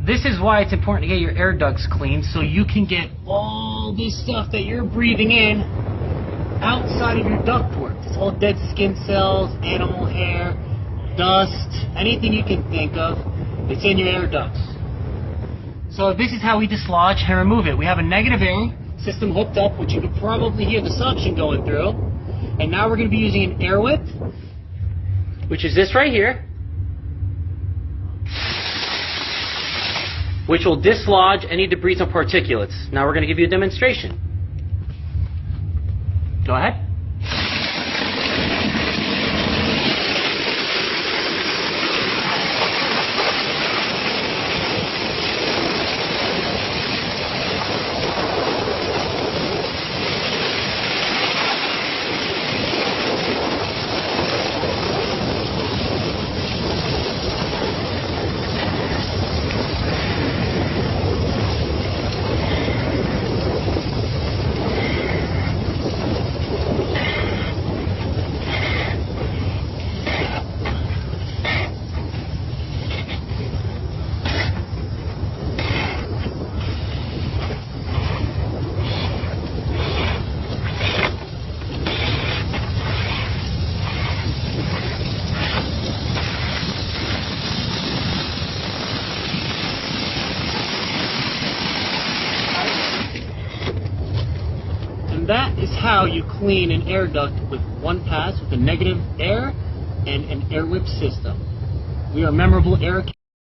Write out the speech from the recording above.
This is why it's important to get your air ducts cleaned, so you can get all this stuff that you're breathing in outside of your ductwork. It's all dead skin cells, animal hair, dust, anything you can think of. It's in your air ducts. So this is how we dislodge and remove it. We have a negative air system hooked up, which you can probably hear the suction going through. And now we're going to be using an air whip, which is this right here, which will dislodge any debris or particulates. Now we're going to give you a demonstration. Go ahead. And that is how you clean an air duct with one pass with a negative air and an air whip system. We are Memorable Air